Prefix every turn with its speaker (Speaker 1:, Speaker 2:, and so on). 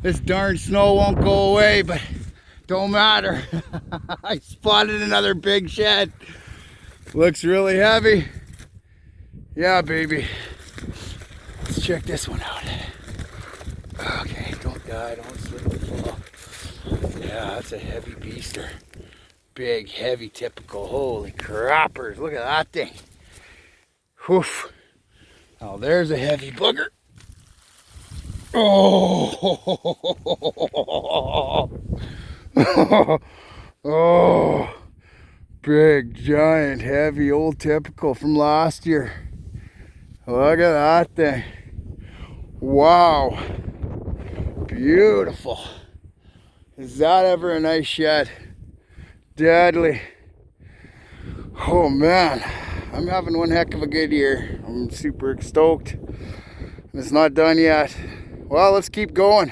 Speaker 1: This darn snow won't go away, but don't matter. I spotted another big shed. Looks really heavy. Yeah, baby. Let's check this one out. Okay, don't die, don't slip and fall. Yeah, that's a heavy beaster. Big, heavy, typical. Holy crappers, look at that thing. Woof. Oh, there's a heavy booger. Oh, oh, big, giant, heavy, old typical from last year. Look at that thing. Wow, beautiful. Is that ever a nice shed? Deadly. Oh man, I'm having one heck of a good year. I'm super stoked. It's not done yet. Well, let's keep going.